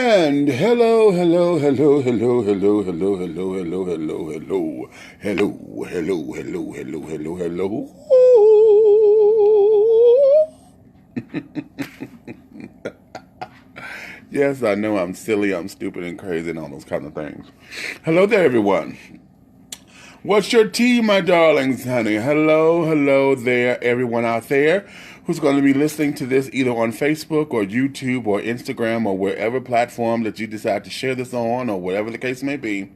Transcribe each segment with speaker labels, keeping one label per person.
Speaker 1: And hello. Yes, I know I'm silly, I'm stupid, and crazy, and all those kind of things. Hello there, everyone. What's your tea, my darlings, honey? Hello there, everyone out there who's going to be listening to this either on Facebook or YouTube or Instagram or wherever platform that you decide to share this on or whatever the case may be.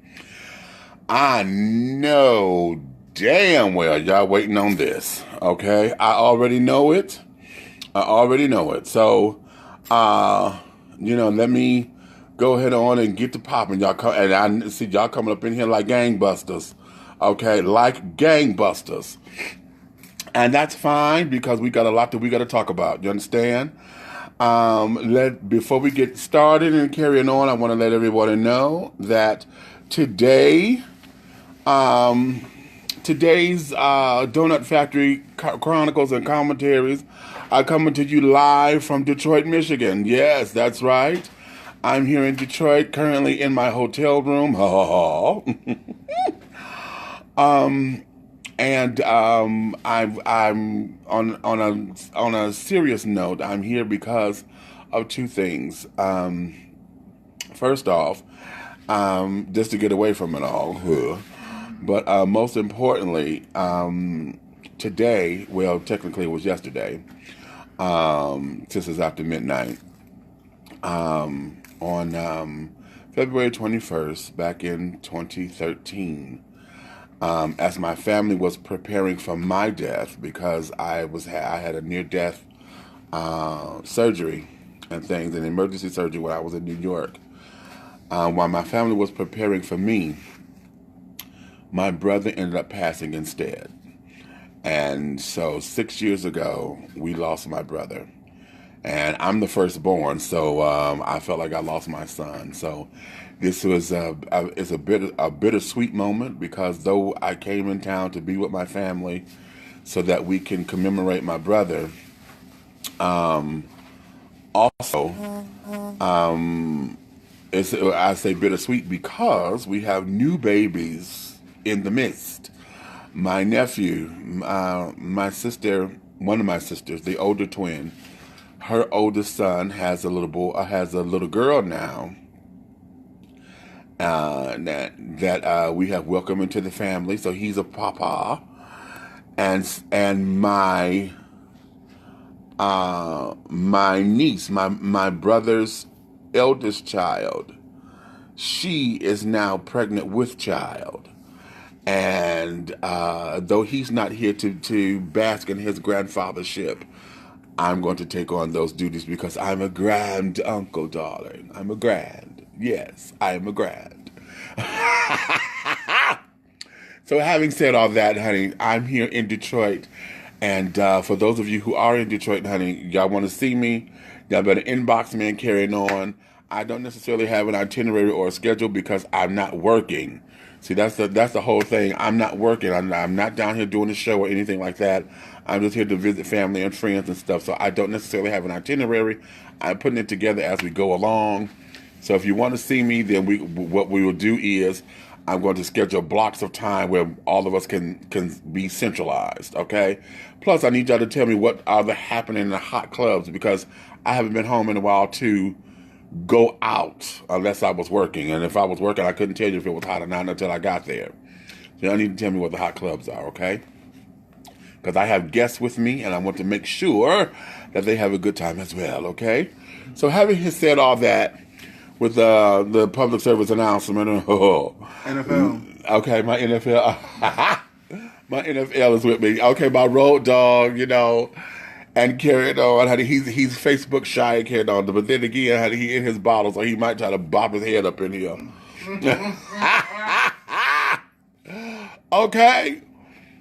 Speaker 1: I know damn well y'all waiting on this, okay? I already know it. So, let me go ahead on and get to popping. And I see y'all coming up in here like gangbusters. Okay, like gangbusters. And that's fine because we got a lot that we got to talk about. You understand? Before we get started and carrying on, I want to let everybody know that today's Donut Factory Chronicles and Commentaries are coming to you live from Detroit, Michigan. Yes, that's right. I'm here in Detroit, currently in my hotel room. I'm on a serious note. I'm here because of two things. First off, just to get away from it all. But most importantly, today, well, technically it was yesterday, since it's after midnight, on February 21st, back in 2013, as my family was preparing for my death, because I had a near-death surgery and things, an emergency surgery when I was in New York. While my family was preparing for me, my brother ended up passing instead. And so 6 years ago, we lost my brother. And I'm the firstborn, so I felt like I lost my son. So this was it's a bittersweet moment, because though I came in town to be with my family so that we can commemorate my brother, I say bittersweet because we have new babies in the midst. My nephew, my sister, one of my sisters, the older twin, her oldest son has a little girl now. That we have welcomed into the family, so he's a papa, and my niece, my brother's eldest child, she is now pregnant with child. And though he's not here to bask in his grandfathership, I'm going to take on those duties because I'm a grand uncle, darling. I am a grand. So having said all that, honey, I'm here in Detroit. And for those of you who are in Detroit, honey, y'all want to see me, y'all better inbox me and carrying on. I don't necessarily have an itinerary or a schedule because I'm not working. See, that's the whole thing. I'm not working. I'm not down here doing a show or anything like that. I'm just here to visit family and friends and stuff. So I don't necessarily have an itinerary. I'm putting it together as we go along. So if you want to see me, then what we will do is I'm going to schedule blocks of time where all of us can be centralized, okay? Plus, I need y'all to tell me what are happening in the hot clubs, because I haven't been home in a while to go out unless I was working. And if I was working, I couldn't tell you if it was hot or not until I got there. So y'all need to tell me what the hot clubs are, okay? Because I have guests with me, and I want to make sure that they have a good time as well, okay? So having said all that, with the public service announcement,
Speaker 2: NFL.
Speaker 1: Okay, my NFL, my NFL is with me. Okay, my road dog, and carrying on. Honey, he's Facebook shy and carrying on, but then again, honey, he in his bottle, so he might try to bop his head up in here. Okay.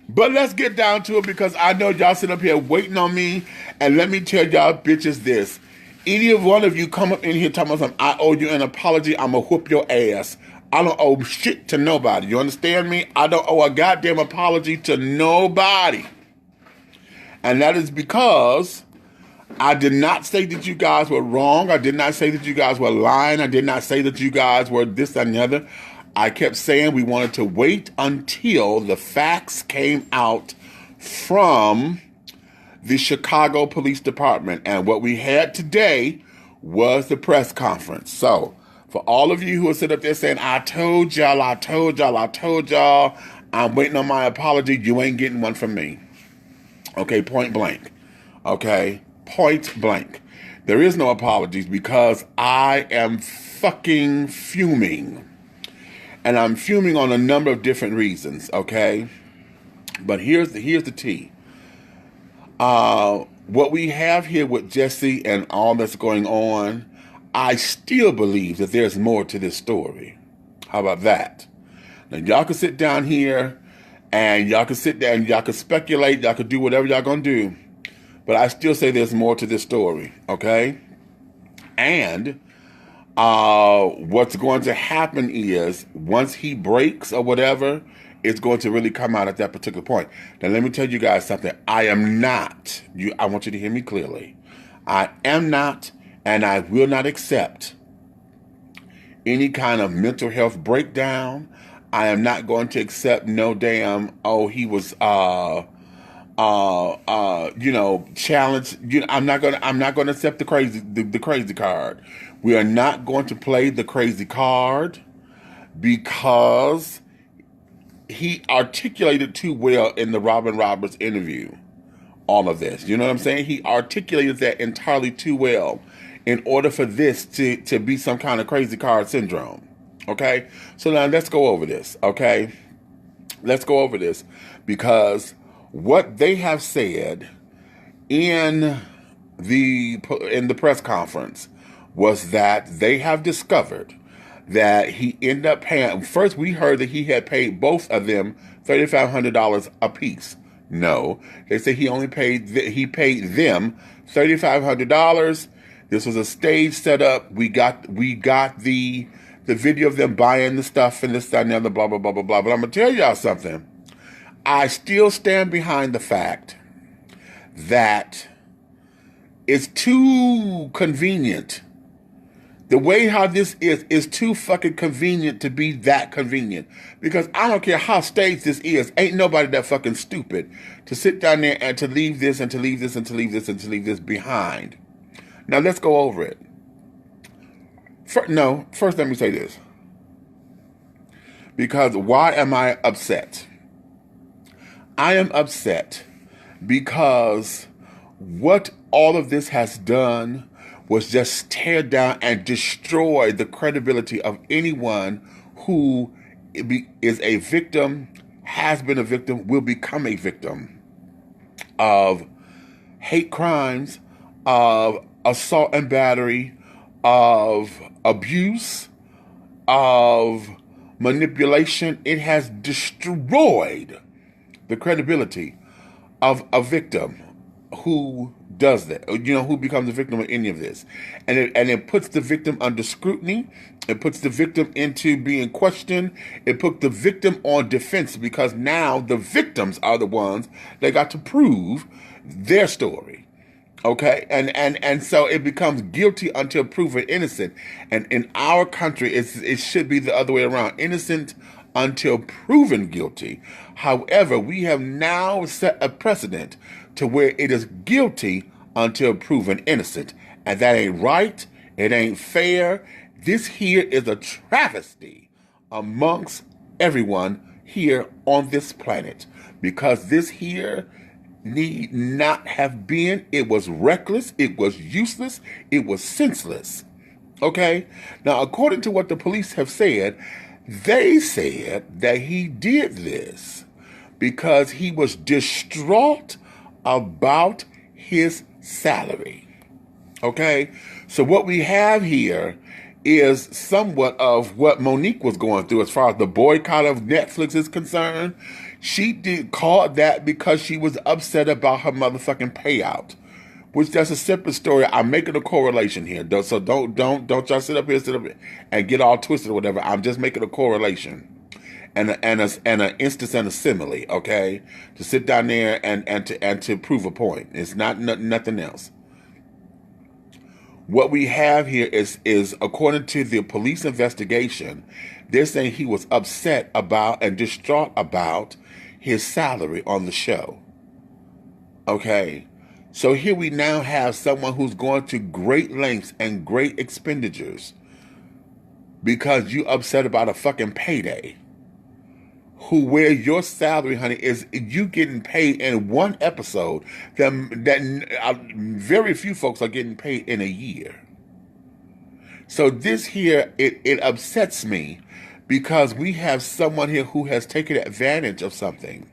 Speaker 1: But let's get down to it, because I know y'all sit up here waiting on me. And let me tell y'all bitches this. Any one of you come up in here talking about something, I owe you an apology, I'm going to whoop your ass. I don't owe shit to nobody. You understand me? I don't owe a goddamn apology to nobody. And that is because I did not say that you guys were wrong. I did not say that you guys were lying. I did not say that you guys were this, that, and the other. I kept saying we wanted to wait until the facts came out from the Chicago Police Department. And what we had today was the press conference. So for all of you who are sitting up there saying, I told y'all, I told y'all, I told y'all, I'm waiting on my apology, you ain't getting one from me. Okay, point blank. Okay, point blank. There is no apologies because I am fucking fuming. And I'm fuming on a number of different reasons, okay? But here's the tea. What we have here with Jesse and all that's going on, I still believe that there's more to this story. How about that? Now, y'all can sit down here and y'all can sit there and y'all can speculate, y'all can do whatever y'all gonna do. But I still say there's more to this story, okay? And what's going to happen is once he breaks or whatever, it's going to really come out at that particular point. Now, let me tell you guys something. I am not, I want you to hear me clearly. I am not, and I will not accept any kind of mental health breakdown. I am not going to accept no damn, he was, challenge. I'm not gonna accept the crazy card. We are not going to play the crazy card because he articulated too well in the Robin Roberts interview. All of this, you know what I'm saying? He articulated that entirely too well in order for this to be some kind of crazy card syndrome. Okay, so now let's go over this. Okay, let's go over this because what they have said in the press conference was that they have discovered that he ended up paying. First, we heard that he had paid both of them $3,500 apiece. No, they say he paid them $3,500. This was a stage setup. We got the video of them buying the stuff and this, that, and the other, blah, blah, blah, blah, blah. But I'm gonna tell y'all something. I still stand behind the fact that it's too convenient. The way how this is too fucking convenient to be that convenient. Because I don't care how staged this is, ain't nobody that fucking stupid to sit down there and to leave this and to leave this and to leave this and to leave this behind. Now let's go over it. First let me say this. Because why am I upset? I am upset because what all of this has done was just tear down and destroy the credibility of anyone who is a victim, has been a victim, will become a victim of hate crimes, of assault and battery, of abuse, of manipulation. It has destroyed the credibility of a victim who does that, who becomes a victim of any of this. And it puts the victim under scrutiny. It puts the victim into being questioned. It put the victim on defense because now the victims are the ones that got to prove their story. Okay, and so it becomes guilty until proven innocent. And in our country, it should be the other way around. Innocent until proven guilty. However, we have now set a precedent to where it is guilty until proven innocent. And that ain't right. It ain't fair. This here is a travesty amongst everyone here on this planet. Because this here need not have been. It was reckless. It was useless. It was senseless. Okay? Now, according to what the police have said, they said that he did this because he was distraught about his salary. Okay? So what we have here is somewhat of what Monique was going through as far as the boycott of Netflix is concerned. She called that because she was upset about her motherfucking payout. Which that's a separate story. I'm making a correlation here. So don't y'all sit up here and get all twisted or whatever. I'm just making a correlation and an instance and a simile, okay? To sit down there and to prove a point. It's not nothing else. What we have here is according to the police investigation, they're saying he was upset about and distraught about his salary on the show. Okay. So here we now have someone who's going to great lengths and great expenditures because you upset about a fucking payday. Where your salary, honey, is you getting paid in one episode that very few folks are getting paid in a year. So this here, it upsets me because we have someone here who has taken advantage of something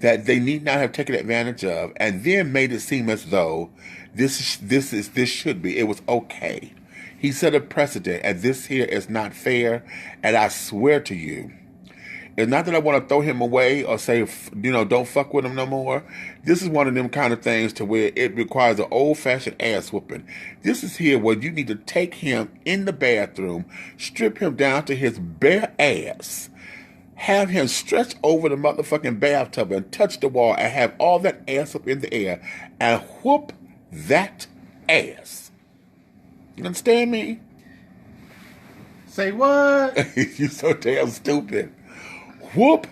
Speaker 1: that they need not have taken advantage of, and then made it seem as though this should be. It was okay. He set a precedent, and this here is not fair. And I swear to you, it's not that I want to throw him away or say, don't fuck with him no more. This is one of them kind of things to where it requires an old-fashioned ass whooping. This is here where you need to take him in the bathroom, strip him down to his bare ass, have him stretch over the motherfucking bathtub and touch the wall and have all that ass up in the air and whoop that ass. You understand me?
Speaker 2: Say what?
Speaker 1: You so damn stupid. Whoop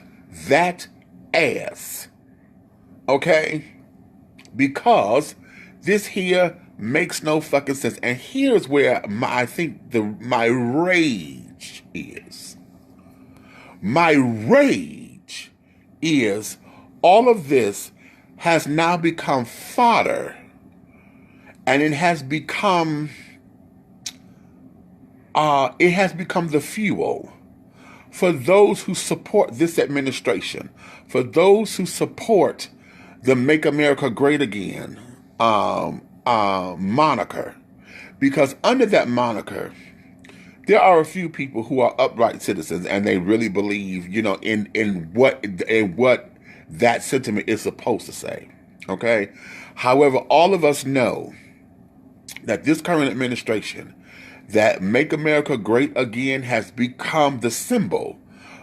Speaker 1: that ass. Okay? Because this here makes no fucking sense. And here's where I think my rage is. My rage is all of this has now become fodder, and it has become the fuel for those who support this administration, for those who support the Make America Great Again moniker. Because under that moniker, there are a few people who are upright citizens, and they really believe, in what that sentiment is supposed to say. Okay? However, all of us know that this current administration, that Make America Great Again, has become the symbol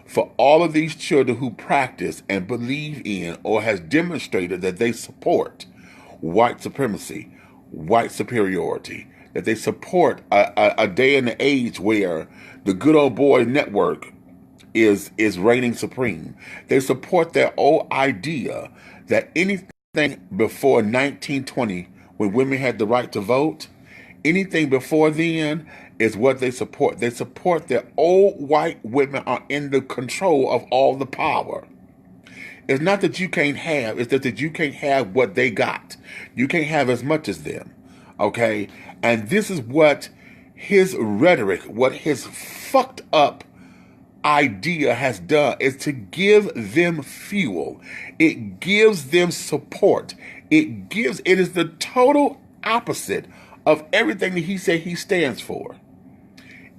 Speaker 1: for all of these children who practice and believe in or has demonstrated that they support white supremacy, white superiority, that they support a day and an age where the good old boy network is reigning supreme. They support their old idea that anything before 1920, when women had the right to vote, anything before then is what they support. They support that old white women are in the control of all the power. It's not that you can't have, it's that you can't have what they got. You can't have as much as them. Okay? And this is what his rhetoric, what his fucked up idea has done, is to give them fuel. It gives them support. It is the total opposite of everything that he said he stands for.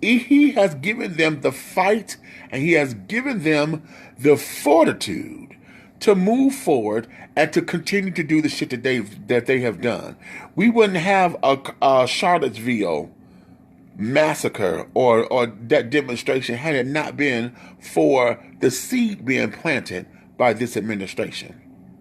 Speaker 1: He has given them the fight, and he has given them the fortitude to move forward and to continue to do the shit that they have done. We wouldn't have a Charlottesville massacre or that demonstration had it not been for the seed being planted by this administration.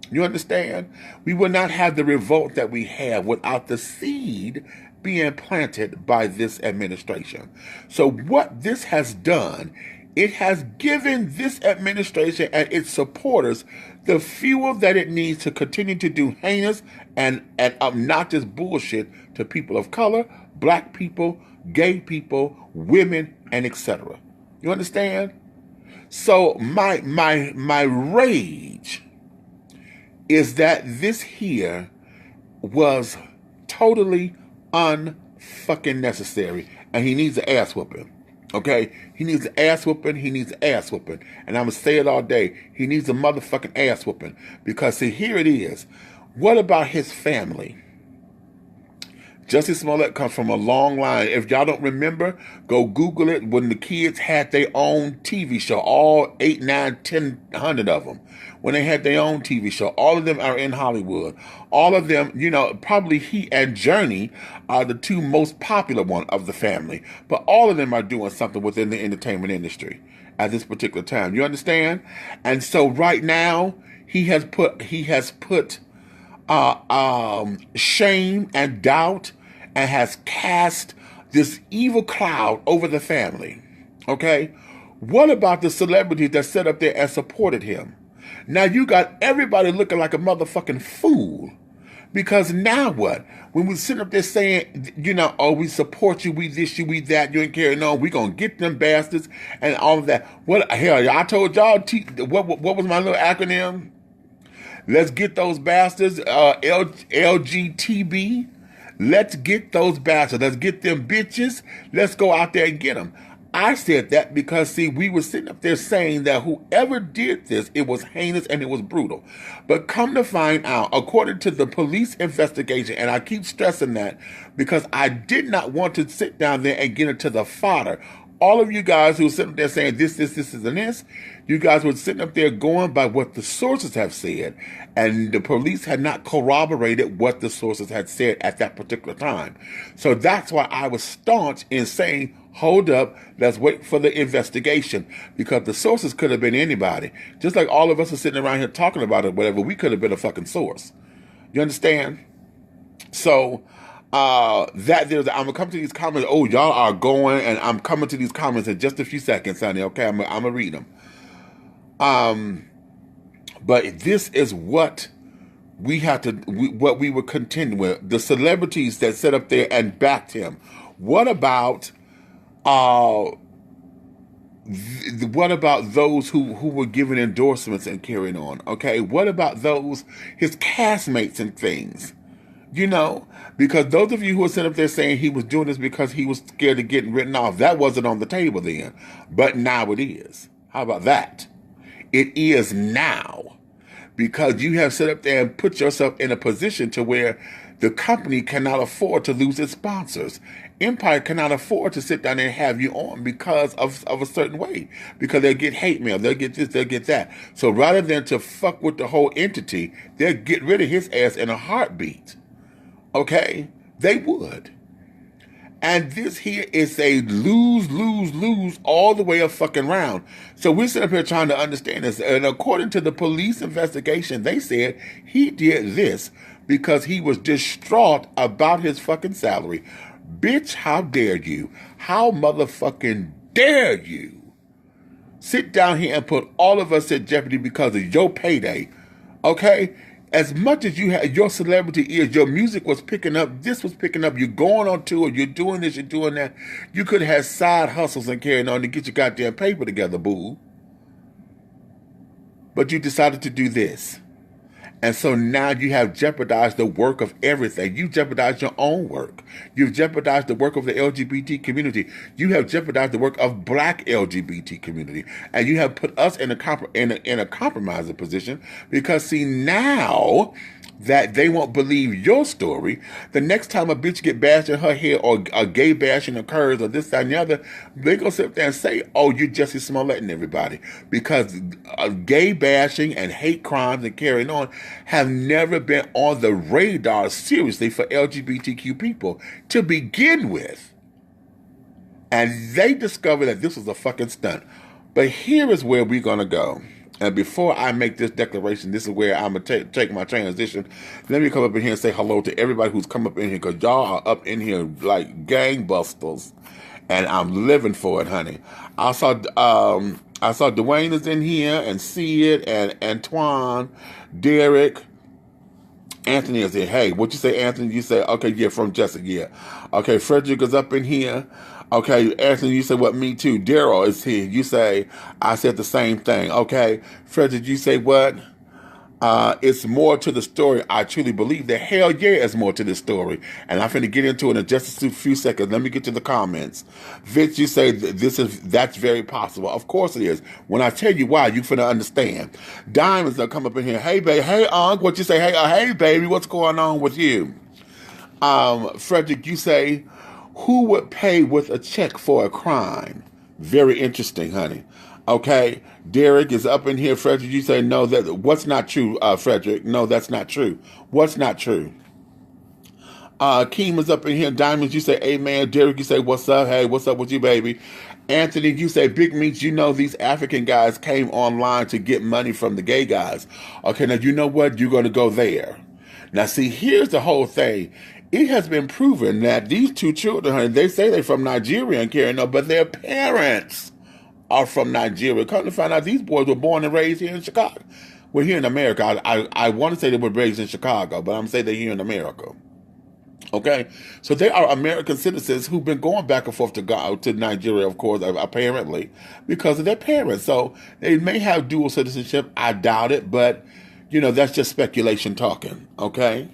Speaker 1: You understand? We would not have the revolt that we have without the seed being planted by this administration. So what this has done, it has given this administration and its supporters the fuel that it needs to continue to do heinous and obnoxious bullshit to people of color, black people, gay people, women, and etc. You understand? So my rage is that this here was totally unfucking necessary, and he needs an ass whooping. Okay? He needs an ass whooping. He needs an ass whooping. And I'm going to say it all day. He needs a motherfucking ass whooping. Because, see, here it is. What about his family? Jussie Smollett comes from a long line. If y'all don't remember, go Google it. When the kids had their own TV show, all 8, 9, 10, 100 of them. When they had their own TV show, all of them are in Hollywood. All of them, probably he and Journey are the two most popular one of the family. But all of them are doing something within the entertainment industry at this particular time. You understand? And so right now, he has put shame and doubt and has cast this evil cloud over the family. Okay? What about the celebrities that sat up there and supported him? Now you got everybody looking like a motherfucking fool. Because now what? When we sit up there saying, oh, we support you, we this, you, we that, you ain't carrying on, we gonna get them bastards and all of that. What hell? I told y'all what was my little acronym? Let's get those bastards. LGTB. Let's get those bastards. Let's get them bitches. Let's go out there and get them. I said that because, see, we were sitting up there saying that whoever did this, it was heinous and it was brutal. But come to find out, according to the police investigation, and I keep stressing that because I did not want to sit down there and get into the fodder. All of you guys who were sitting up there saying this, and this, you guys were sitting up there going by what the sources have said, and the police had not corroborated what the sources had said at that particular time. So that's why I was staunch in saying, hold up, let's wait for the investigation, because the sources could have been anybody. Just like all of us are sitting around here talking about it, whatever, we could have been a fucking source. You understand? So, I'm gonna come to these comments. Oh, y'all are going, and I'm coming to these comments in just a few seconds, honey. Okay, I'm gonna read them. But this is what we had to, what we were contending with. The celebrities that sat up there and backed him. What about those who were giving endorsements and carrying on? Okay, what about those, his castmates and things? Because those of you who are sitting up there saying he was doing this because he was scared of getting written off, that wasn't on the table then. But now it is. How about that? It is now. Because you have set up there and put yourself in a position to where the company cannot afford to lose its sponsors. Empire cannot afford to sit down there and have you on because of a certain way. Because they'll get hate mail, they'll get this, they'll get that. So rather than to fuck with the whole entity, they'll get rid of his ass in a heartbeat. Okay? They would. And this here is a lose all the way a fucking round. So we're sitting up here trying to understand this. And according to the police investigation, they said he did this because he was distraught about his fucking salary. Bitch, how dare you? How motherfucking dare you sit down here and put all of us at jeopardy because of your payday? Okay? As much as you had, your celebrity is, your music was picking up, this was picking up, you're going on tour, you're doing this, you're doing that. You could have had side hustles and carrying on to get your goddamn paper together, boo. But you decided to do this. And so now you have jeopardized the work of everything. You jeopardized your own work. You've jeopardized the work of the LGBT community. You have jeopardized the work of black LGBT community. And you have put us in a compromising position because, see, now that they won't believe your story, the next time a bitch get bashed in her head or a gay bashing occurs or this, that, and the other, they gonna sit there and say, oh, you're Jussie Smollett and everybody. Because gay bashing and hate crimes and carrying on have never been on the radar seriously for LGBTQ people to begin with. And they discovered that this was a fucking stunt. But here is where we're gonna go. And before I make this declaration, this is where I'm going to take my transition. Let me come up in here and say hello to everybody who's come up in here, because y'all are up in here like gangbusters. And I'm living for it, honey. I saw Dwayne is in here, and Sid, and Antoine, Derek, Anthony is here. Hey, what you say, Anthony? You say, okay, yeah, from Jessica, yeah. Okay, Frederick is up in here. Okay, Anthony, you say, what, me too. Daryl is here. You say, I said the same thing. Okay, Frederick, you say what? It's more to the story. I truly believe that. Hell yeah, it's more to the story. And I'm finna get into it in just a few seconds. Let me get to the comments. Vince, you say that's very possible. Of course it is. When I tell you why, you finna understand. Diamonds will come up in here. Hey, baby. Hey, Unc. What you say? Hey, baby. What's going on with you? Frederick, you say, who would pay with a check for a crime? Very interesting, honey. Okay, Derek is up in here. Frederick, you say, no, what's not true, Frederick? No, that's not true. What's not true? Keem is up in here. Diamonds, you say, amen. Derek, you say, what's up? Hey, what's up with you, baby? Anthony, you say, Big Meats, you know these African guys came online to get money from the gay guys. Okay, now you know what? You're going to go there. Now, see, here's the whole thing. it has been proven that these two children, honey, they say they're from Nigeria and carrying on, but their parents are from Nigeria. Come to find out, these boys were born and raised here in Chicago. Well, here in America. I want to say they were raised in Chicago, but I'm saying they're here in America. Okay, so they are American citizens who've been going back and forth to Nigeria, of course, apparently, because of their parents. So they may have dual citizenship. I doubt it, but, that's just speculation talking, okay?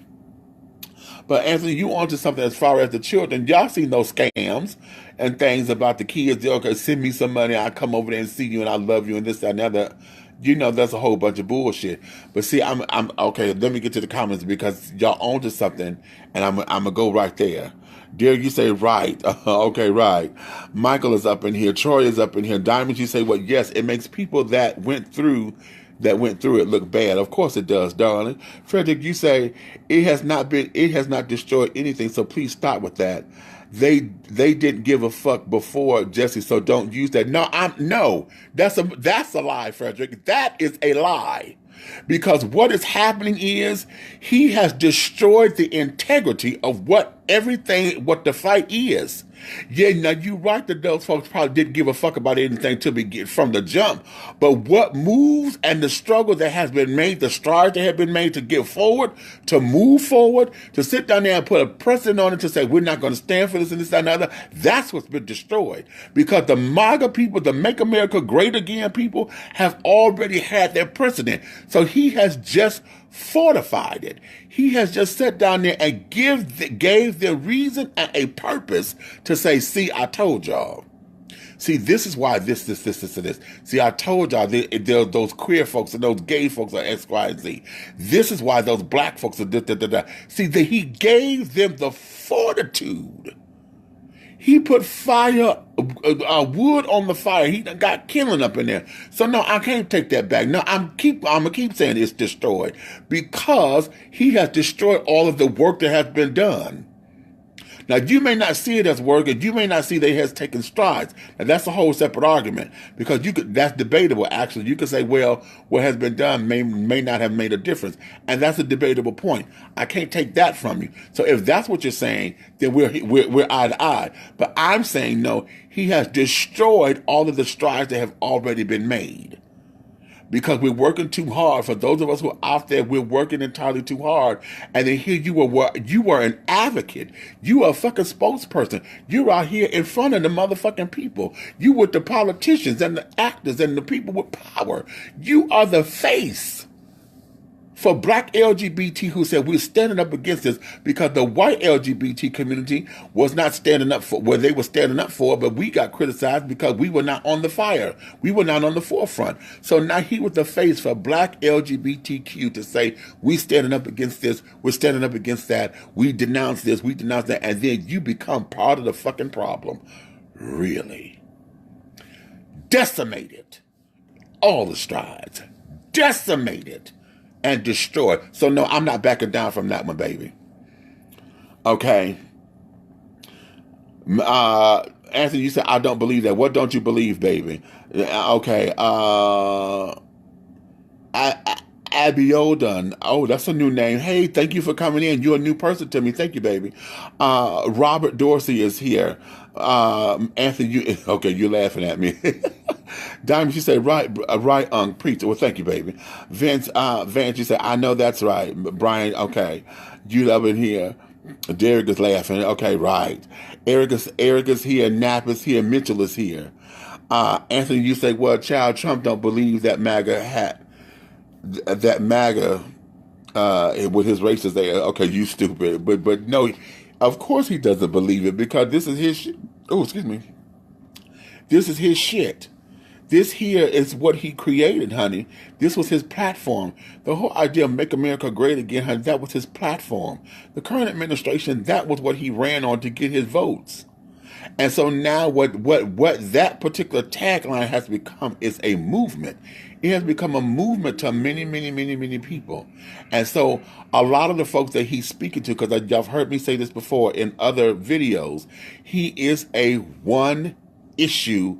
Speaker 1: But Anthony, you on to something as far as the children. Y'all seen those scams and things about the kids. Okay, send me some money. I'll come over there and see you and I love you and this, that, and the other. That's a whole bunch of bullshit. But see, I'm okay. Let me get to the comments because y'all on to something, and I'm gonna go right there. Derek, you say right. Okay, right. Michael is up in here. Troy is up in here. Diamond, you say what? Yes, it makes people that went through it look bad. Of course it does, darling. Frederick, you say it has not destroyed anything. So please stop with that. They didn't give a fuck before, Jesse, so don't use that. No, that's a lie, Frederick. That is a lie. Because what is happening is he has destroyed the integrity of what the fight is. Yeah, now you're right that those folks probably didn't give a fuck about anything from the jump. But what moves and the struggle that has been made, the strides that have been made to get forward, to move forward, to sit down there and put a precedent on it to say we're not going to stand for this and this and another, that's what's been destroyed. Because the MAGA people, the Make America Great Again people, have already had their precedent. So he has just fortified it. He has just sat down there and gave the reason and a purpose to say, see, I told y'all. See, this is why this. See, I told y'all those queer folks and those gay folks are X, Y, and Z. This is why those black folks are da. See, he gave them the fortitude. He put fire, wood on the fire. He got killing up in there. So no, I can't take that back. No, I'm gonna keep saying it's destroyed because he has destroyed all of the work that has been done. Now, you may not see it as work, and you may not see that it has taken strides. Now, that's a whole separate argument because that's debatable. Actually, you could say, well, what has been done may not have made a difference, and that's a debatable point. I can't take that from you. So, if that's what you're saying, then we're eye to eye. But I'm saying no. He has destroyed all of the strides that have already been made. Because we're working too hard. For those of us who are out there, we're working entirely too hard. And then here you were an advocate. You are a fucking spokesperson. You're out here in front of the motherfucking people. You with the politicians and the actors and the people with power. You are the face for black LGBT who said we're standing up against this because the white LGBT community was not standing up for what they were standing up for, but we got criticized because we were not on the fire. We were not on the forefront. So now he was the face for black LGBTQ to say we standing up against this, we're standing up against that, we denounce this, we denounce that, and then you become part of the fucking problem. Really? Decimated. All the strides. Decimated. And destroy. So no, I'm not backing down from that one, baby. Okay. Anthony, you said I don't believe that. What don't you believe, baby? Okay. Abiodun. Oh, that's a new name. Hey, thank you for coming in. You're a new person to me. Thank you, baby. Robert Dorsey is here. Anthony, you're laughing at me. Diamond, you say, right, preacher. Well, thank you, baby. Vance, you say, I know that's right. Brian, okay. You love it here. Derek is laughing. Okay, right. Eric is here. Knapp is here. Mitchell is here. Anthony, you say, well, child, Trump don't believe that MAGA with his racist, okay, you stupid. But no, of course he doesn't believe it because this is his shit. Oh, excuse me. This is his shit. This here is what he created, honey. This was his platform. The whole idea of Make America Great Again, honey, that was his platform. The current administration, that was what he ran on to get his votes. And so now what that particular tagline has become is a movement. It has become a movement to many, many, many, many people. And so a lot of the folks that he's speaking to, because y'all have heard me say this before in other videos, he is a one issue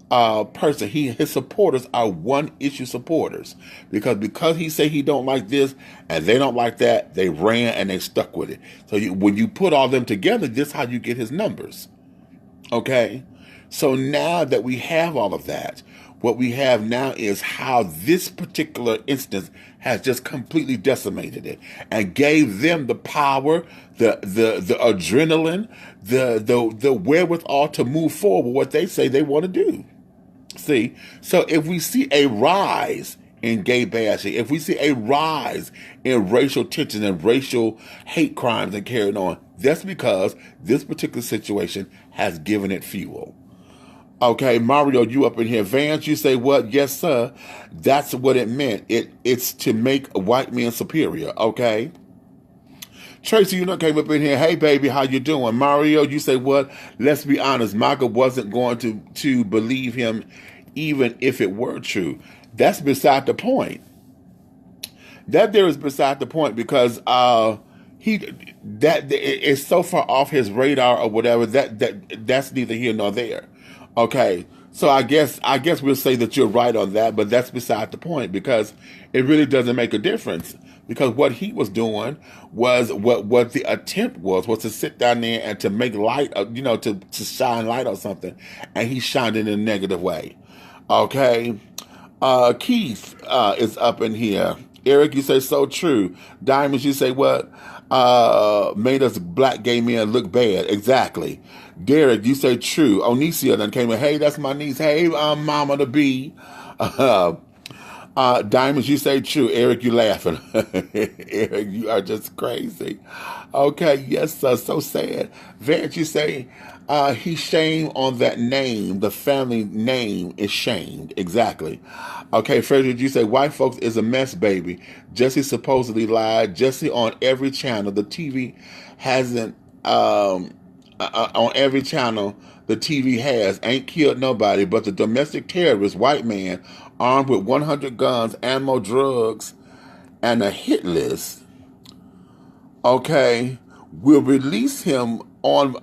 Speaker 1: person. His supporters are one issue supporters because he say he don't like this and they don't like that. They ran and they stuck with it. So when you put all them together, this is how you get his numbers. Okay, so now that we have all of that, what we have now is how this particular instance has just completely decimated it and gave them the power, the adrenaline, the wherewithal to move forward what they say they want to do. See, so if we see a rise in gay bashing, if we see a rise in racial tension and racial hate crimes and carrying on, that's because this particular situation has given it fuel. Okay, Mario, you up in here. Vance, you say what? Yes, sir. That's what it meant. It's to make white men superior. Okay. Tracy, you know, came up in here. Hey, baby, how you doing? Mario, you say what? Let's be honest. Michael wasn't going to believe him, even if it were true. That's beside the point. That there is beside the point because it's so far off his radar or whatever that's neither here nor there. Okay, so I guess we'll say that you're right on that, but that's beside the point because it really doesn't make a difference. Because what he was doing was what the attempt was to sit down there and to make light, to shine light on something, and he shined it in a negative way. Okay, Keith is up in here. Eric, you say so true. Diamonds, you say what? Made us black gay men look bad. Exactly. Derek, you say true. Onicia then came in. Hey, that's my niece. Hey, mama to be. Diamonds, you say true. Eric, you laughing. Eric, you are just crazy. Okay, yes, sir. So sad. Vance, you say he shamed on that name. The family name is shamed. Exactly. Okay, Frederick, you say white folks is a mess, baby. Jesse supposedly lied. Jesse on every channel. The TV hasn't. On every channel the TV has ain't killed nobody, but the domestic terrorist white man armed with 100 guns, ammo, drugs, and a hit list. Okay, will release him on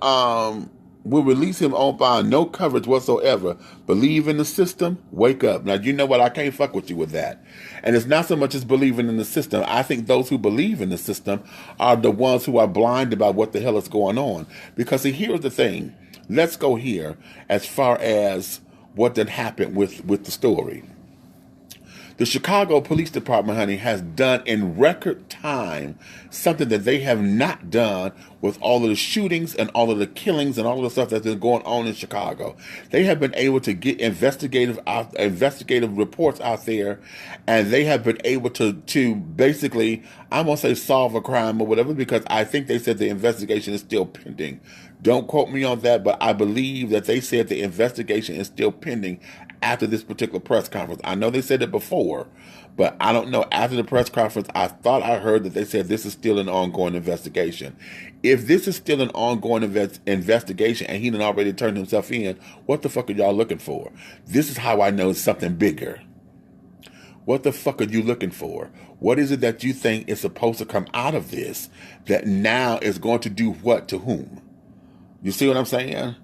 Speaker 1: bond, no coverage whatsoever. Believe in the system, wake up. Now you know what? I can't fuck with you with that. And it's not so much as believing in the system. I think those who believe in the system are the ones who are blind about what the hell is going on. Because see, here's the thing. Let's go here as far as what did happen with the story. The Chicago Police Department, honey, has done in record time something that they have not done with all of the shootings and all of the killings and all of the stuff that's been going on in Chicago. They have been able to get investigative reports out there, and they have been able to basically, I'm going to say solve a crime or whatever, because I think they said the investigation is still pending. Don't quote me on that, but I believe that they said the investigation is still pending after this particular press conference. I know they said it before, but I don't know. After the press conference, I thought I heard that they said this is still an ongoing investigation. If this is still an ongoing investigation and he done already turned himself in, what the fuck are y'all looking for? This is how I know it's something bigger. What the fuck are you looking for? What is it that you think is supposed to come out of this that now is going to do what to whom? You see what I'm saying?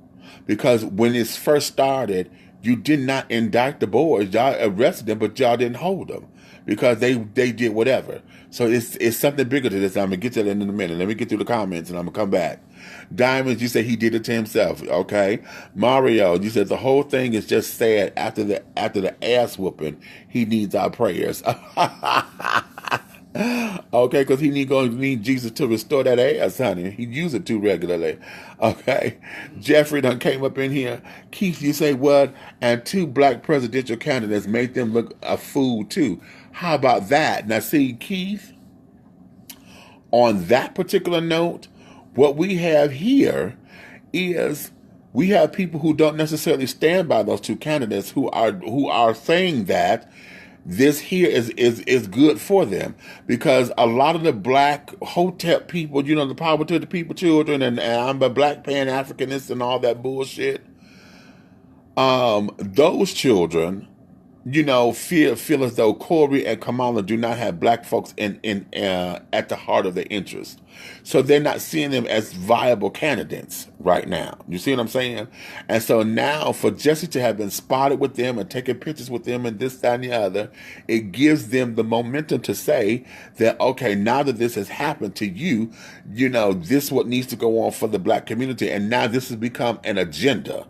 Speaker 1: Because when it first started, you did not indict the boys. Y'all arrested them, but y'all didn't hold them because they did whatever. So it's something bigger to this. I'm going to get to that in a minute. Let me get through the comments and I'm going to come back. Diamonds, you said he did it to himself. Okay. Mario, you said the whole thing is just sad after the ass whooping. He needs our prayers. Okay, because he going to need Jesus to restore that ass, honey. He use it too regularly. Okay. Jeffrey done came up in here. Keith, you say what? And 2 black presidential candidates made them look a fool too. How about that? Now see, Keith, on that particular note, what we have here is we have people who don't necessarily stand by those 2 candidates who are saying that this here is good for them, because a lot of the black hotep people, the power to the people children, and I'm a black Pan-Africanist and all that bullshit, those children feel as though Corey and Kamala do not have black folks in at the heart of their interest. So they're not seeing them as viable candidates right now. You see what I'm saying? And so now for Jesse to have been spotted with them and taking pictures with them and this, that, and the other, it gives them the momentum to say that, okay, now that this has happened to you, this is what needs to go on for the black community. And now this has become an agenda.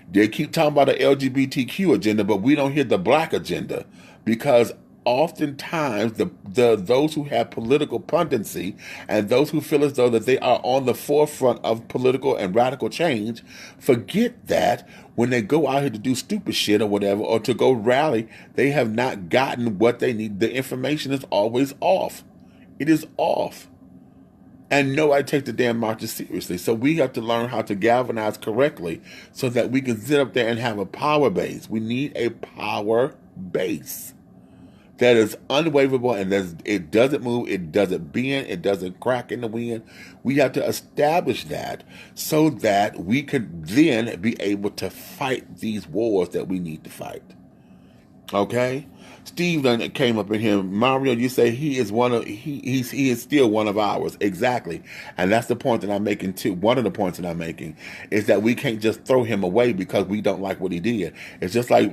Speaker 1: They keep talking about the LGBTQ agenda, but we don't hear the black agenda, because oftentimes the those who have political pundency and those who feel as though that they are on the forefront of political and radical change forget that when they go out here to do stupid shit or whatever, or to go rally, they have not gotten what they need. The information is always off. It is off. And nobody takes the damn marches seriously. So we have to learn how to galvanize correctly so that we can sit up there and have a power base. We need a power base that is unwaverable, and it doesn't move, it doesn't bend, it doesn't crack in the wind. We have to establish that so that we can then be able to fight these wars that we need to fight. Okay? Steve done came up in here. Mario, you say he is he is still one of ours. Exactly. And that's the point that I'm making too. One of the points that I'm making is that we can't just throw him away because we don't like what he did. It's just like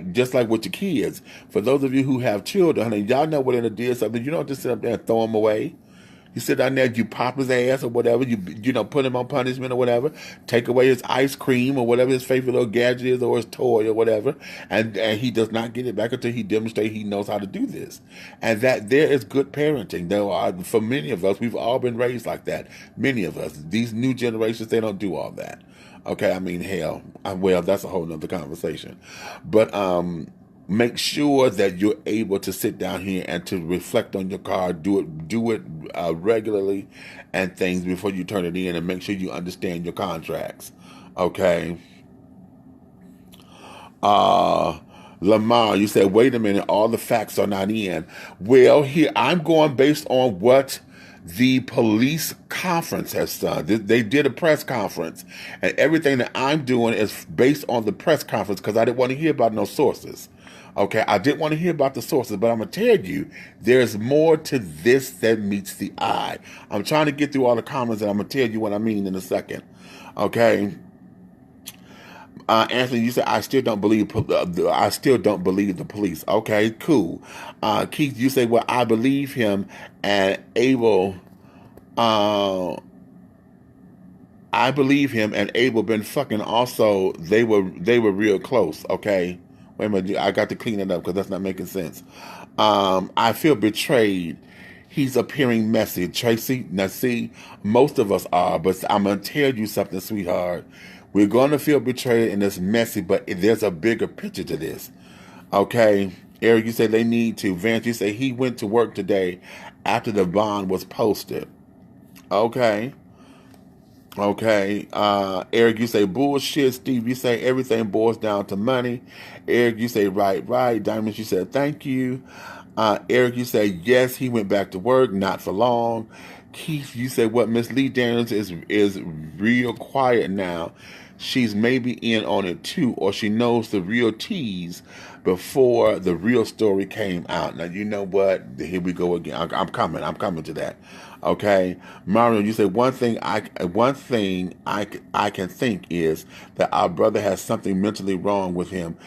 Speaker 1: with your kids. For those of you who have children, honey, y'all know what it did something. You don't just sit up there and throw them away. You sit down there, you pop his ass or whatever, you put him on punishment or whatever, take away his ice cream or whatever his favorite little gadget is, or his toy or whatever, and he does not get it back until he demonstrates he knows how to do this. And that there is good parenting. There are, for many of us, we've all been raised like that. Many of us, these new generations, they don't do all that. Okay, I mean, hell, well, that's a whole nother conversation. But make sure that you're able to sit down here and to reflect on your car. Do it regularly and things before you turn it in, and make sure you understand your contracts. Okay. Lamar, you said, wait a minute, all the facts are not in. Well, here, I'm going based on what the police conference has done. They did a press conference, and everything that I'm doing is based on the press conference because I didn't want to hear about no sources. Okay, I didn't want to hear about the sources, but I'm going to tell you, there's more to this than meets the eye. I'm trying to get through all the comments, and I'm going to tell you what I mean in a second. Okay. Anthony, you said I still don't believe the police. Okay, cool. Keith, you say, well, I believe him, and Abel. I believe him and Abel been fucking. Also, they were real close. Okay. Wait a minute, I got to clean it up because that's not making sense. I feel betrayed. He's appearing messy. Tracy, now see, most of us are, but I'm going to tell you something, sweetheart. We're going to feel betrayed and it's messy, but there's a bigger picture to this. Okay? Eric, you say they need to. Vance, you say he went to work today after the bond was posted. Okay. Okay, Eric, you say bullshit. Steve, you say everything boils down to money. Eric, you say right. Diamond, you said thank you. Eric, you say yes, he went back to work, not for long. Keith, you say what? Miss Lee Daniels is real quiet now. She's maybe in on it too, or she knows the real tease before the real story came out. Now you know what? Here we go again. I'm coming to that. Okay, Mario, you say one thing I can think is that our brother has something mentally wrong with him.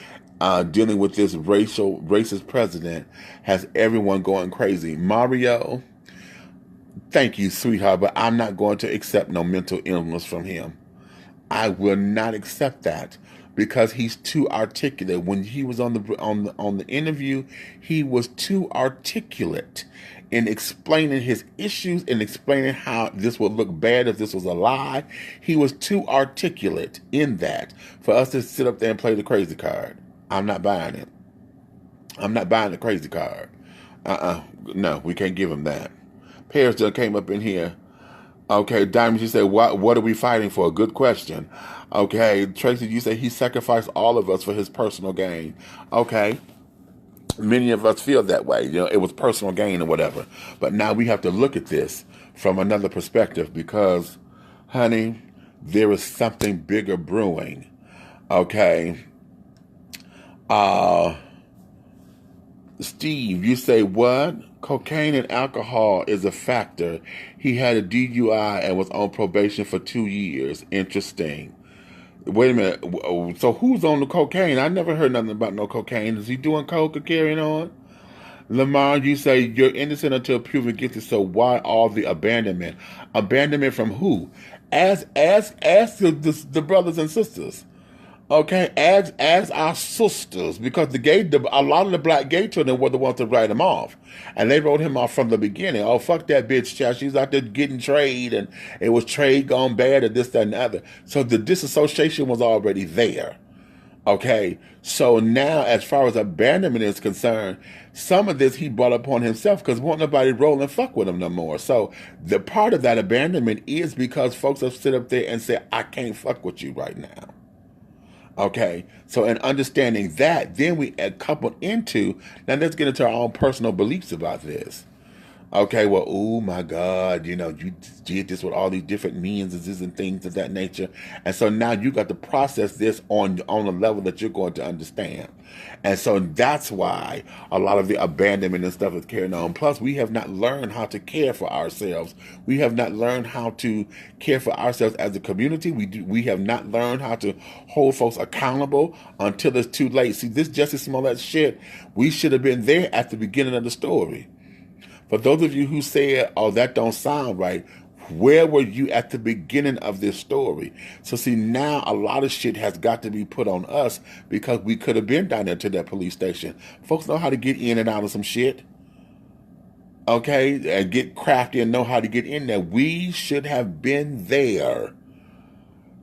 Speaker 1: Dealing with this racist president has everyone going crazy. Mario, thank you, sweetheart, but I'm not going to accept no mental illness from him. I will not accept that because he's too articulate. When he was on the interview, he was too articulate in explaining his issues and explaining how this would look bad if this was a lie. He was too articulate in that for us to sit up there and play the crazy card. I'm not buying it. I'm not buying the crazy card. No, we can't give him that. Paris just came up in here. Okay, Diamond, you say, what are we fighting for? Good question. Okay, Tracy, you say he sacrificed all of us for his personal gain. Okay. Many of us feel that way. It was personal gain or whatever. But now we have to look at this from another perspective because, honey, there is something bigger brewing. Okay. Steve, you say what? Cocaine and alcohol is a factor. He had a DUI and was on probation for 2 years. Interesting. Wait a minute. So who's on the cocaine? I never heard nothing about no cocaine. Is he doing coke or carrying on? Lamar, you say you're innocent until proven guilty. So why all the abandonment? Abandonment from who? Ask the brothers and sisters. Okay, as our sisters, because a lot of the black gay children were the ones to write him off, and they wrote him off from the beginning. Oh, fuck that bitch, child. She's out there getting trade, and it was trade gone bad, and this, that, and the other. So the disassociation was already there. Okay, so now as far as abandonment is concerned, some of this he brought upon himself because won't nobody roll and fuck with him no more. So the part of that abandonment is because folks have sit up there and said, I can't fuck with you right now. Okay, so in understanding that, then we coupled into, now let's get into our own personal beliefs about this. Okay, well, oh my God, you did this with all these different means and things of that nature. And so now you got to process this on a level that you're going to understand. And so that's why a lot of the abandonment and stuff is carrying on. Plus, we have not learned how to care for ourselves. We have not learned how to care for ourselves as a community. We have not learned how to hold folks accountable until it's too late. See, this Jussie Smollett shit, we should have been there at the beginning of the story. For those of you who said, oh, that don't sound right, where were you at the beginning of this story? So see, now a lot of shit has got to be put on us because we could have been down there to that police station. Folks know how to get in and out of some shit. Okay? And get crafty and know how to get in there. We should have been there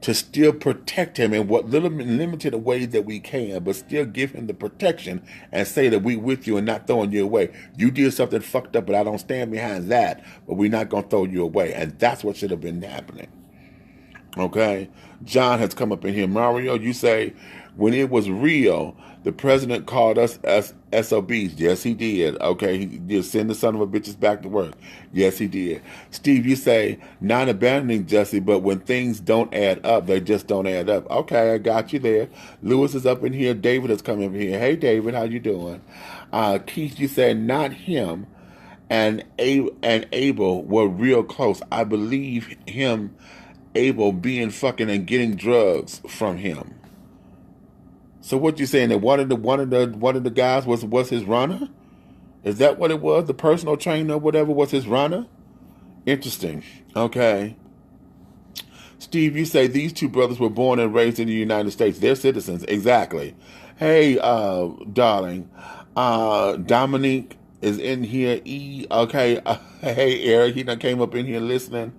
Speaker 1: to still protect him in what little limited ways that we can, but still give him the protection and say that we with you and not throwing you away. You did something fucked up, but I don't stand behind that, but we're not going to throw you away. And that's what should have been happening. Okay? John has come up in here. Mario, you say, when it was real, the president called us as SOBs. Yes, he did. Okay, he did send the son of a bitches back to work. Yes, he did. Steve, you say, not abandoning Jussie, but when things don't add up, they just don't add up. Okay, I got you there. Lewis is up in here. David has come in here. Hey, David, how you doing? Keith, you said, not him and Abel were real close. I believe him, Abel, being fucking and getting drugs from him. So what you saying that one of the guys was his runner? Is that what it was? The personal trainer or whatever was his runner? Interesting. Okay. Steve, you say these two brothers were born and raised in the United States. They're citizens. Exactly. Hey, darling. Dominique is in here. Okay. Hey, Eric, he done came up in here listening.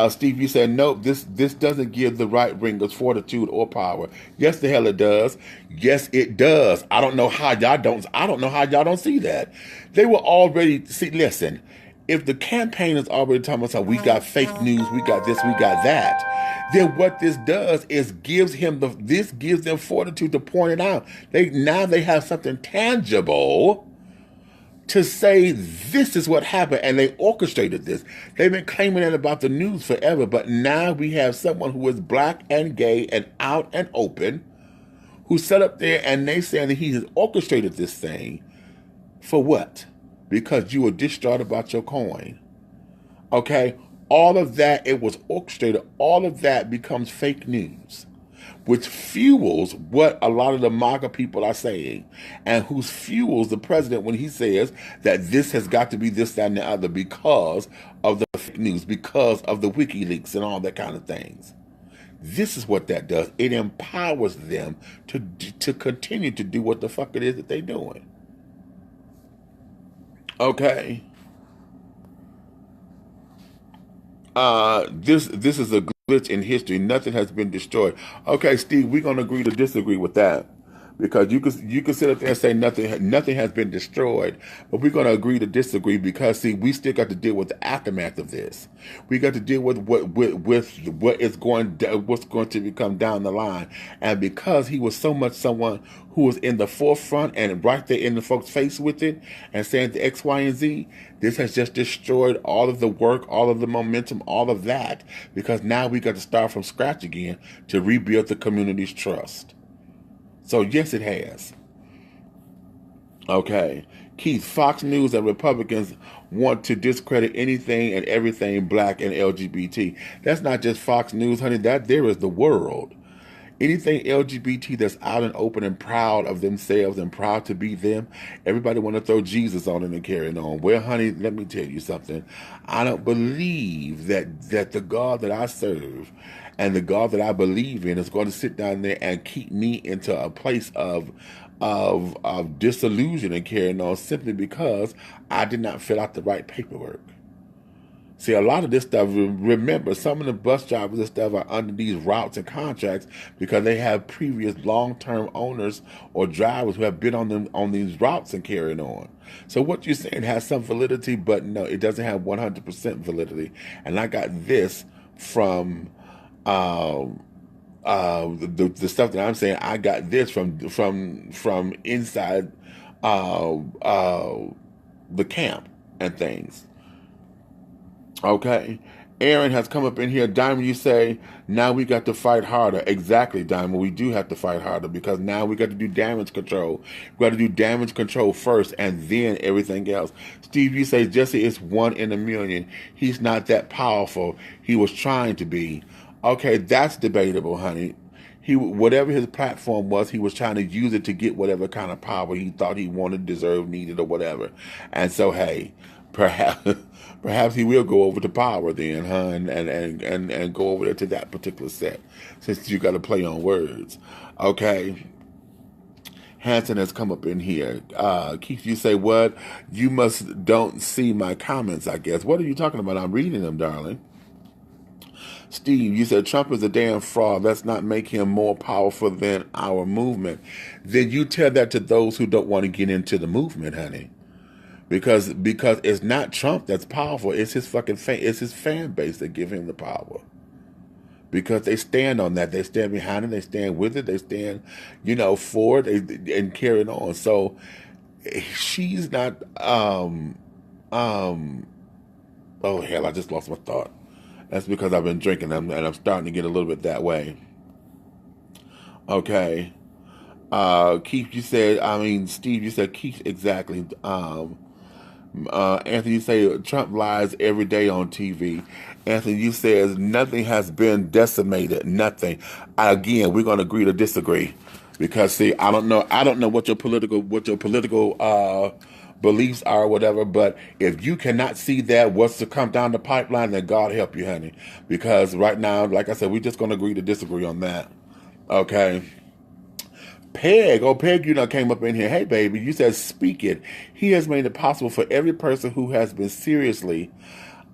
Speaker 1: Steve, you said, nope, this doesn't give the right ringers fortitude or power. Yes, the hell it does. Yes, it does. I don't know how y'all don't see that. They were already, listen, if the campaign is already talking about, we got fake news, we got this, we got that, then what this does is gives them fortitude to point it out. They have something tangible to say this is what happened, and they orchestrated this. They've been claiming that about the news forever, but now we have someone who is black and gay and out and open who sat up there and they saying that he has orchestrated this thing. For what? Because you were distraught about your coin. Okay? All of that, it was orchestrated. All of that becomes fake news, which fuels what a lot of the MAGA people are saying, and who fuels the president when he says that this has got to be this, that, and the other because of the fake news, because of the WikiLeaks and all that kind of things. This is what that does. It empowers them to continue to do what the fuck it is that they're doing. Okay. This is a glitch in history. Nothing has been destroyed. Okay, Steve, we're gonna agree to disagree with that. Because you can sit up there and say nothing has been destroyed, but we're going to agree to disagree because see, we still got to deal with the aftermath of this. We got to deal with what's going to become down the line, and because he was so much someone who was in the forefront and right there in the folks' face with it and saying the X, Y, and Z, this has just destroyed all of the work, all of the momentum, all of that, because now we got to start from scratch again to rebuild the community's trust. So yes, it has. Okay. Keith, Fox News and Republicans want to discredit anything and everything black and LGBT. That's not just Fox News, honey. That there is the world. Anything LGBT that's out and open and proud of themselves and proud to be them, everybody want to throw Jesus on it and carry it on. Well, honey, let me tell you something. I don't believe that the God that I serve and the God that I believe in is going to sit down there and keep me into a place of disillusion and carrying on simply because I did not fill out the right paperwork. See, a lot of this stuff, remember, some of the bus drivers and stuff are under these routes and contracts because they have previous long-term owners or drivers who have been on these routes and carrying on. So what you're saying has some validity, but no, it doesn't have 100% validity. And I got this from the stuff that I'm saying. I got this from inside the camp and things. Okay. Aaron has come up in here. Diamond, you say, now we got to fight harder. Exactly, Diamond. We do have to fight harder because now we got to do damage control. We got to do damage control first and then everything else. Steve, you say, Jesse is 1 in a million. He's not that powerful. He was trying to be. Okay, that's debatable, honey. Whatever his platform was, he was trying to use it to get whatever kind of power he thought he wanted, deserved, needed, or whatever. And so, hey, perhaps he will go over to power then, huh? And go over there to that particular set, since you got to play on words. Okay. Hanson has come up in here. Keith, you say what? You don't see my comments, I guess. What are you talking about? I'm reading them, darling. Steve, you said Trump is a damn fraud. Let's not make him more powerful than our movement. Then you tell that to those who don't want to get into the movement, honey. Because it's not Trump that's powerful. It's his it's his fan base that give him the power. Because they stand on that. They stand behind it. They stand with it. They stand, for it and carry it on. So she's not, oh hell, I just lost my thought. That's because I've been drinking and I'm starting to get a little bit that way. Okay. Keith, Steve, you said Keith, exactly. Anthony, you say Trump lies every day on TV. Anthony, you says nothing has been decimated. Nothing. Again, we're going to agree to disagree because see, I don't know what your political beliefs are or whatever. But if you cannot see that what's to come down the pipeline, then God help you, honey. Because right now, like I said, we're just going to agree to disagree on that. Okay. Peg, came up in here. Hey, baby, you said speak it. He has made it possible for every person who has been seriously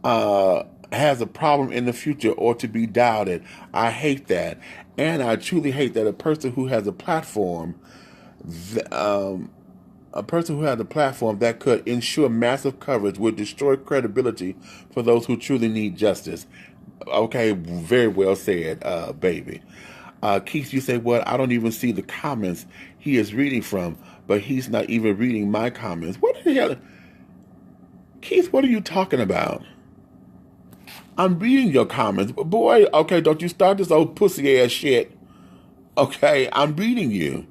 Speaker 1: has a problem in the future or to be doubted. I hate that. And I truly hate that a person who has a platform, that could ensure massive coverage would destroy credibility for those who truly need justice. Okay, very well said, baby. Keith, you say, well, I don't even see the comments he is reading from, but he's not even reading my comments. What the hell? Keith, what are you talking about? I'm reading your comments. Boy, okay, don't you start this old pussy ass shit. Okay, I'm reading you.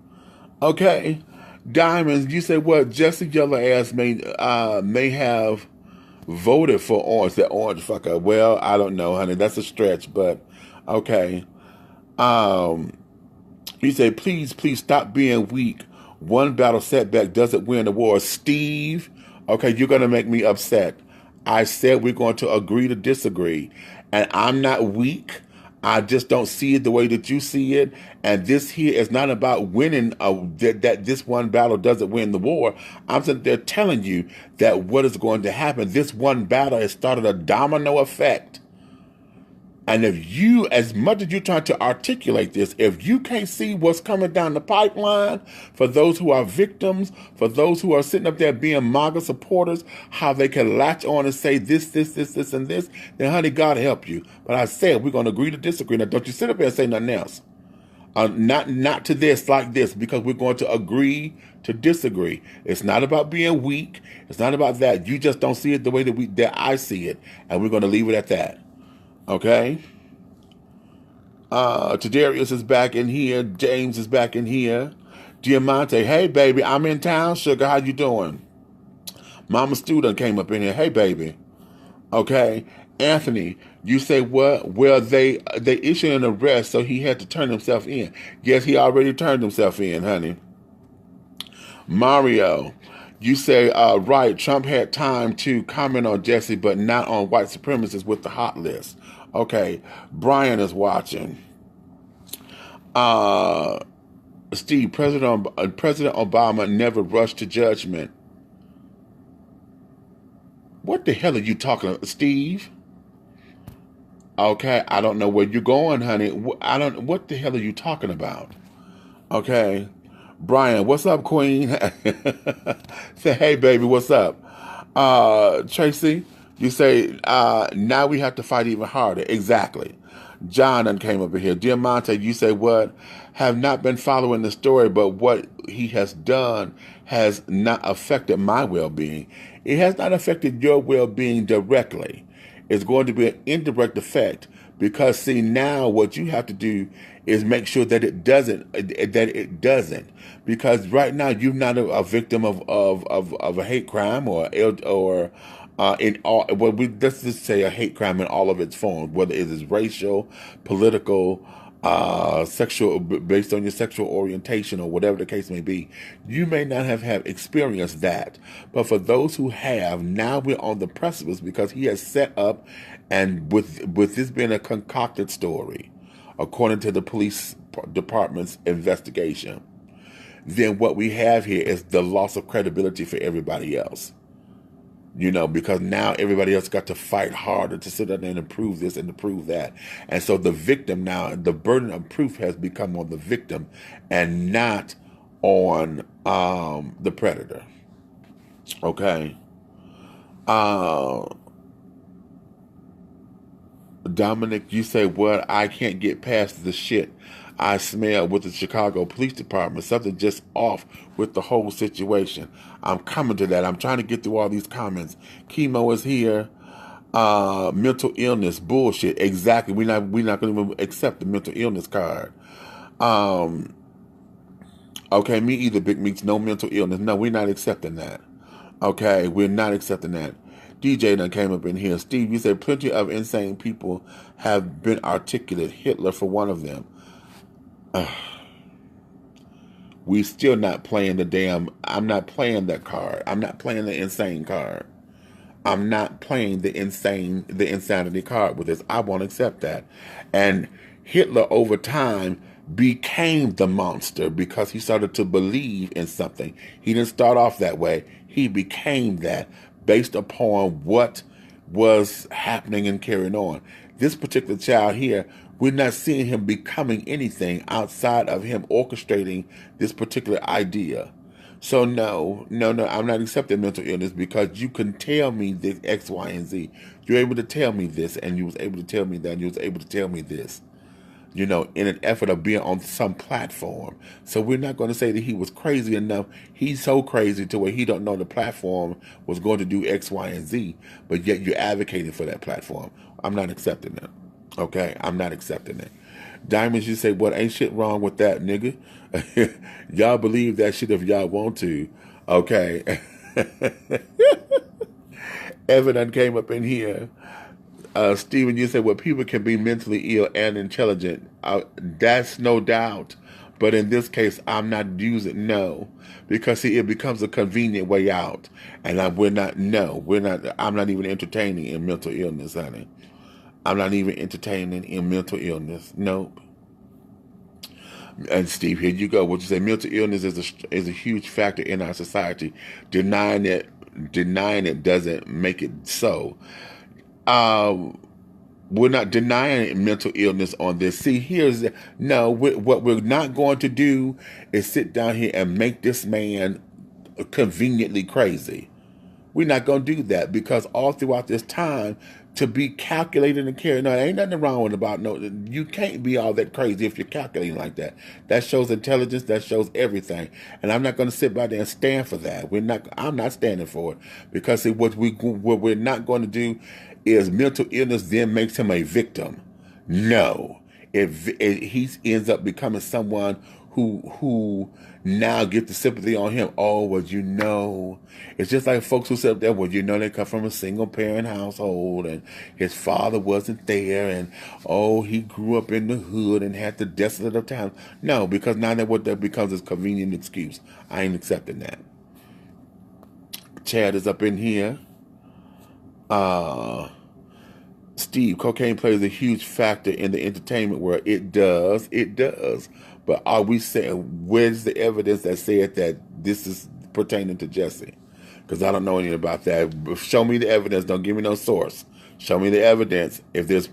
Speaker 1: Okay. Diamonds, you say, well, Jesse Yellow ass may have voted for Orange, that orange fucker. Well, I don't know, honey. That's a stretch, but okay. You say, please stop being weak. One battle setback doesn't win the war. Steve, okay, you're going to make me upset. I said we're going to agree to disagree. And I'm not weak. I just don't see it the way that you see it. And this here is not about winning, that this one battle doesn't win the war. I'm sitting there telling you that what is going to happen. This one battle has started a domino effect. And if you, as much as you're trying to articulate this, if you can't see what's coming down the pipeline for those who are victims, for those who are sitting up there being MAGA supporters, how they can latch on and say this, and this, then honey, God help you. But I said we're going to agree to disagree. Now, don't you sit up there and say nothing else. Not to this like this, because we're going to agree to disagree. It's not about being weak. It's not about that. You just don't see it the way that I see it, and we're going to leave it at that. Okay. Tadarius is back in here. James is back in here. Diamante, hey baby, I'm in town. Sugar, how you doing? Mama Stu done came up in here. Hey, baby. Okay. Anthony, you say what? Well, they issued an arrest, so he had to turn himself in. Yes, he already turned himself in, honey. Mario, you say, right, Trump had time to comment on Jesse, but not on white supremacists with the hot list. Okay. Brian is watching. Uh, Steve, President Obama never rushed to judgment. What the hell are you talking about, Steve? Okay, I don't know where you're going, honey. What the hell are you talking about? Okay. Brian, what's up, Queen? Say, hey, baby, what's up? Tracy, you say, now we have to fight even harder. Exactly. John done came up in here. Diamante, you say what? Have not been following the story, but what he has done has not affected my well-being. It has not affected your well-being directly. It's going to be an indirect effect because, see, now what you have to do is make sure that it doesn't. Because right now you're not a victim of a hate crime or in all. Well, let's just say a hate crime in all of its forms, whether it is racial, political, sexual, based on your sexual orientation or whatever the case may be. You may not have experienced that, but for those who have, now we're on the precipice because he has set up, and with this being a concocted story, according to the police department's investigation, then what we have here is the loss of credibility for everybody else. Because now everybody else got to fight harder to sit down and prove this and to prove that. And so the victim now, the burden of proof has become on the victim and not on the predator. Okay. Dominic, you say, what? I can't get past the shit I smell with the Chicago Police Department. Something just off with the whole situation. I'm coming to that. I'm trying to get through all these comments. Chemo is here. Mental illness, bullshit. Exactly. We're not going to accept the mental illness card. Okay, me either, Big Meats. No mental illness. No, we're not accepting that. Okay, we're not accepting that. DJ done came up in here. Steve, you say plenty of insane people have been articulate. Hitler for one of them. We still not playing I'm not playing that card. I'm not playing the insane card. I'm not playing the insanity card with this. I won't accept that. And Hitler over time became the monster because he started to believe in something. He didn't start off that way. He became that based upon what was happening and carrying on. This particular child here, we're not seeing him becoming anything outside of him orchestrating this particular idea. So no, I'm not accepting mental illness because you can tell me this X, Y, and Z. You're able to tell me this, and you was able to tell me that, and you was able to tell me this. In an effort of being on some platform. So we're not going to say that he was crazy enough. He's so crazy to where he don't know the platform was going to do X, Y, and Z, but yet you're advocating for that platform. I'm not accepting that. Okay? I'm not accepting it. Diamonds, you say, what, ain't shit wrong with that, nigga? Y'all believe that shit if y'all want to. Okay? Evan done came up in here. Stephen, you said, well, people can be mentally ill and intelligent. That's no doubt. But in this case, I'm not using because see, it becomes a convenient way out. And I'm not even entertaining in mental illness, honey. I'm not even entertaining in mental illness. Nope. And Steve, here you go. What you say? Mental illness is a huge factor in our society. Denying it doesn't make it so. We're not denying mental illness on this. See, what we're not going to do is sit down here and make this man conveniently crazy. We're not going to do that because all throughout this time, to be calculated and carrying on, there ain't nothing wrong with you can't be all that crazy if you're calculating like that. That shows intelligence, that shows everything. And I'm not going to sit by there and stand for that. I'm not standing for it because see, what we're not going to do is mental illness then makes him a victim. No. He ends up becoming someone who now get the sympathy on him. Oh, well, it's just like folks who said that, well, they come from a single parent household and his father wasn't there, and oh, he grew up in the hood and had the desolate of town. No, because now that becomes is convenient excuse. I ain't accepting that. Chad is up in here. Steve, cocaine plays a huge factor in the entertainment world. It does. But are we saying, where's the evidence that said that this is pertaining to Jesse? Because I don't know anything about that. Show me the evidence. Don't give me no source. Show me the evidence. If there's,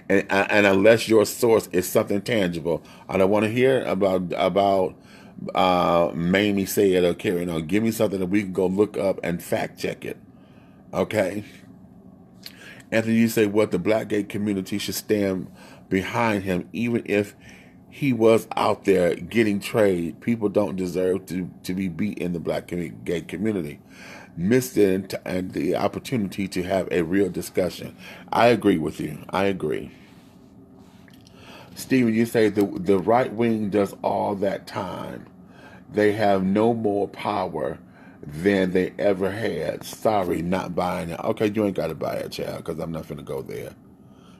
Speaker 1: and unless your source is something tangible, I don't want to hear about Mamie said or carrying on. Give me something that we can go look up and fact check it. Okay. Anthony, you say what the black gay community should stand behind him, even if he was out there getting trade. People don't deserve to be beat in the black gay community. Missed it and the opportunity to have a real discussion. I agree with you. I agree. Stephen, you say the right wing does all that time. They have no more power than they ever had. Sorry, not buying it. Okay, you ain't got to buy it, child, because I'm not finna go there.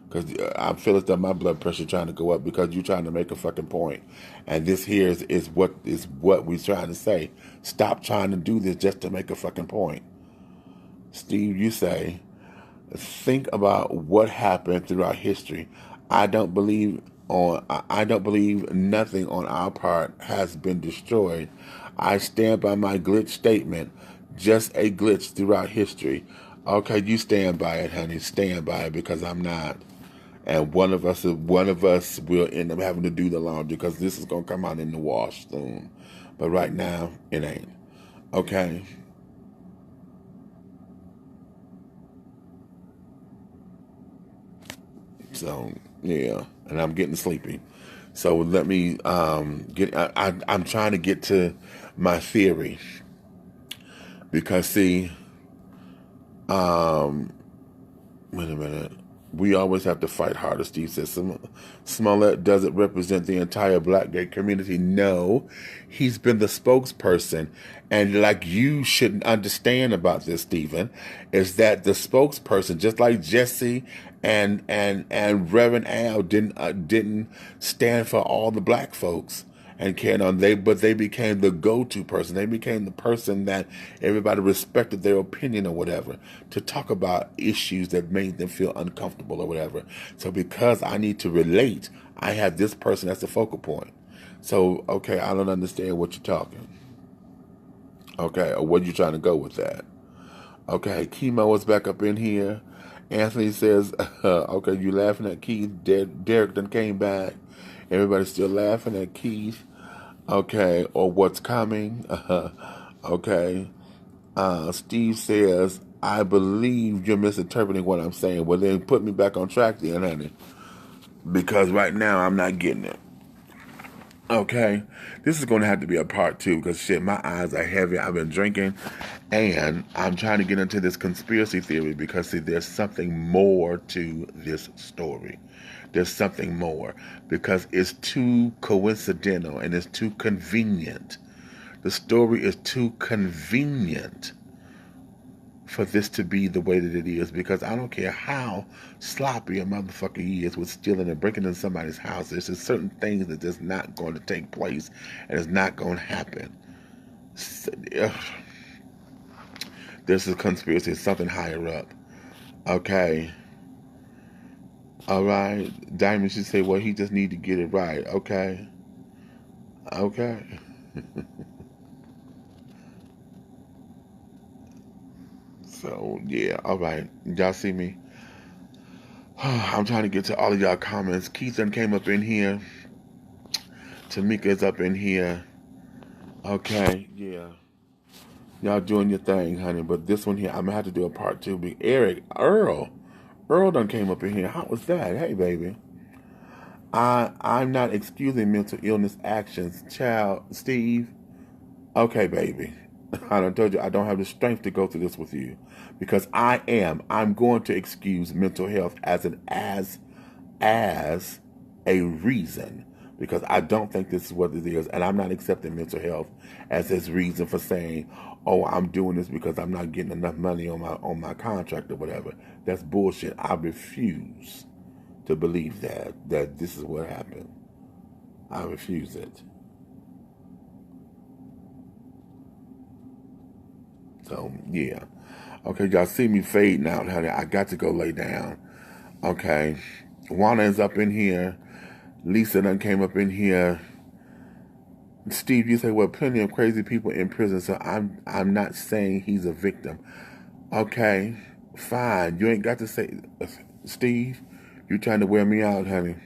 Speaker 1: Because I feel as though my blood pressure trying to go up because you're trying to make a fucking point. And this here is what we're trying to say. Stop trying to do this just to make a fucking point. Steve, you say, think about what happened throughout history. I don't believe nothing on our part has been destroyed. I stand by my glitch statement. Just a glitch throughout history. Okay, you stand by it, honey. Stand by it, because I'm not. And one of us will end up having to do the laundry, because this is gonna come out in the wash soon. But right now, it ain't. Okay. So yeah, and I'm getting sleepy. So let me get. I'm trying to get to my theory, because see, wait a minute. We always have to fight harder, Steve says. Smollett doesn't represent the entire black gay community. No, he's been the spokesperson. And like you should understand about this, Stephen, is that the spokesperson, just like Jesse and Reverend Al didn't stand for all the black folks and carried on. But they became the go-to person. They became the person that everybody respected their opinion or whatever, to talk about issues that made them feel uncomfortable or whatever. So because I need to relate, I have this person as the focal point. So, okay, I don't understand what you're talking. Okay, or what you trying to go with that? Okay, Chemo is back up in here. Anthony says, okay, you laughing at Keith. Derek done came back. Everybody's still laughing at Keith. Okay, or what's coming. Okay. Steve says, I believe you're misinterpreting what I'm saying. Well, then put me back on track then, honey. Because right now I'm not getting it. Okay, this is going to have to be a part 2, because shit, my eyes are heavy. I've been drinking, and I'm trying to get into this conspiracy theory, because see, there's something more to this story. There's something more, because it's too coincidental and it's too convenient. The story is too convenient for this to be the way that it is, because I don't care how sloppy a motherfucker he is with stealing and breaking into somebody's house. There's just certain things that is not going to take place and it's not going to happen. There's a conspiracy. It's something higher up. Okay. All right. Diamond should say, well, he just need to get it right. Okay. Okay. So, yeah, all right. Y'all see me? I'm trying to get to all of y'all comments. Keith done came up in here. Tamika's up in here. Okay, yeah. Y'all doing your thing, honey. But this one here, I'm going to have to do a part 2. Earl done came up in here. How was that? Hey, baby. I'm not excusing mental illness actions. Child, Steve. Okay, baby. I done told you I don't have the strength to go through this with you, because I'm going to excuse mental health as a reason, because I don't think this is what it is, and I'm not accepting mental health as his reason for saying, "Oh, I'm doing this because I'm not getting enough money on my contract or whatever." That's bullshit. I refuse to believe that this is what happened. I refuse it. So yeah. Okay, y'all see me fading out, honey. I got to go lay down. Okay. Juana is up in here. Lisa done came up in here. Steve, you say, well, plenty of crazy people in prison, so I'm not saying he's a victim. Okay, fine. You ain't got to say, Steve, you trying to wear me out, honey.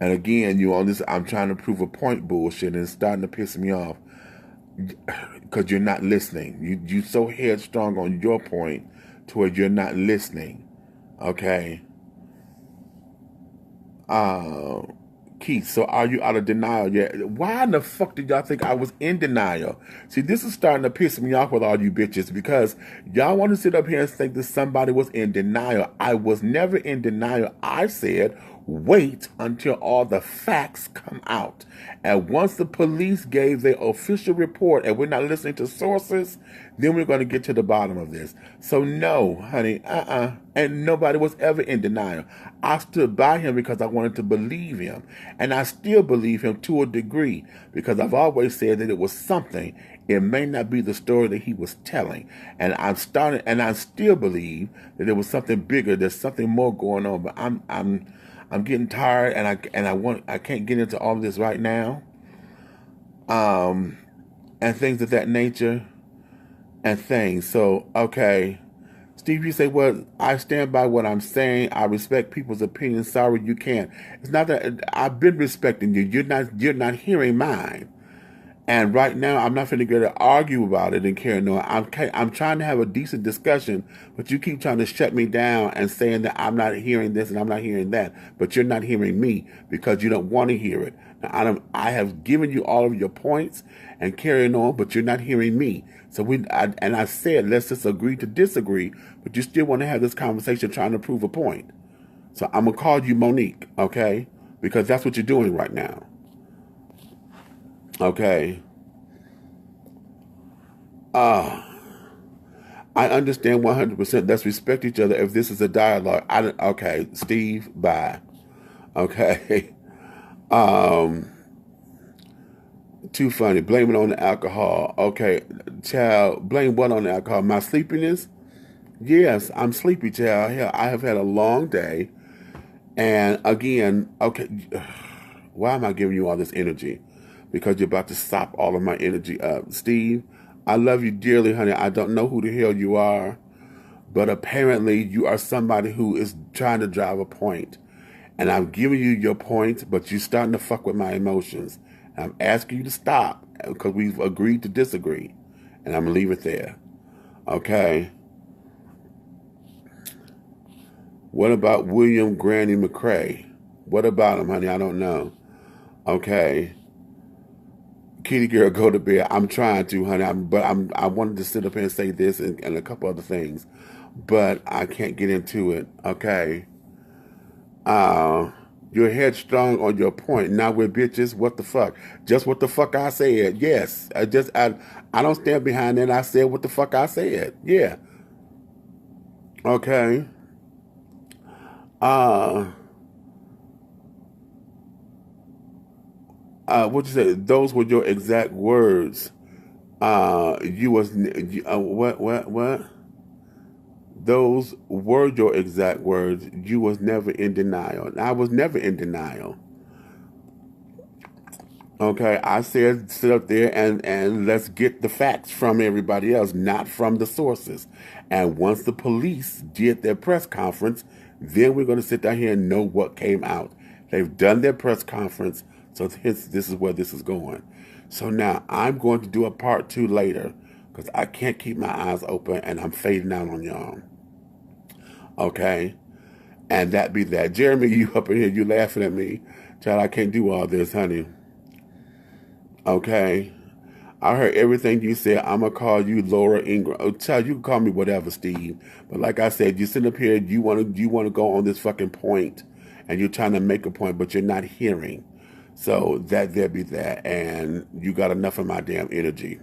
Speaker 1: And again, you on this, I'm trying to prove a point bullshit, and it's starting to piss me off because you're not listening. You so headstrong on your point to where you're not listening. Okay. Keith, so are you out of denial yet? Why in the fuck did y'all think I was in denial? See, this is starting to piss me off with all you bitches because y'all want to sit up here and think that somebody was in denial. I was never in denial. I said, wait until all the facts come out. And once the police gave their official report and we're not listening to sources, then we're going to get to the bottom of this. So no, honey, and nobody was ever in denial. I stood by him because I wanted to believe him. And I still believe him to a degree because I've always said that it was something. It may not be the story that he was telling. And I still believe that there was something bigger. There's something more going on. But I'm getting tired, and I can't get into all of this right now. And things of that nature, and things. So okay, Steve, you say, well, I stand by what I'm saying. I respect people's opinions. Sorry, you can't. It's not that I've been respecting you. You're not hearing mine. And right now, I'm not finna go to argue about it and carry on. I'm trying to have a decent discussion, but you keep trying to shut me down and saying that I'm not hearing this and I'm not hearing that. But you're not hearing me because you don't want to hear it. Now, I have given you all of your points and carrying on, but you're not hearing me. So I said, let's just agree to disagree, but you still want to have this conversation trying to prove a point. So I'm going to call you Monique, okay? Because that's what you're doing right now. Okay. I understand 100%. Let's respect each other if this is a dialogue. Okay, Steve, bye. Okay. Too funny. Blame it on the alcohol. Okay, child, blame what on the alcohol? My sleepiness? Yes, I'm sleepy, child. Hell, I have had a long day. And again, okay, why am I giving you all this energy? Because you're about to sop all of my energy up. Steve, I love you dearly, honey. I don't know who the hell you are, but apparently you are somebody who is trying to drive a point. And I'm giving you your point, but you're starting to fuck with my emotions. And I'm asking you to stop because we've agreed to disagree. And I'm going to leave it there. Okay? What about William Granny McCrae? What about him, honey? I don't know. Okay. Kitty girl, go to bed. I'm trying to, honey. I wanted to sit up here and say this and a couple other things, but I can't get into it. Okay. You're headstrong on your point. Now we're bitches. What the fuck? Just what the fuck I said. Yes. I don't stand behind that. I said what the fuck I said. Yeah. Okay. What you say? Those were your exact words. What? Those were your exact words. You was never in denial. I was never in denial. Okay, I said sit up there and let's get the facts from everybody else, not from the sources. And once the police did their press conference, then we're going to sit down here and know what came out. They've done their press conference, so hence this is where this is going. So now I'm going to do a part 2 later because I can't keep my eyes open and I'm fading out on y'all. Okay? And that be that. Jeremy, you up in here, you laughing at me. Child, I can't do all this, honey. Okay? I heard everything you said. I'm going to call you Laura Ingram. Oh, child, you can call me whatever, Steve. But like I said, you sit up here, you want to go on this fucking point.
Speaker 3: and you're trying to make a point, but you're not hearing. So there be that, and you got enough of my damn energy.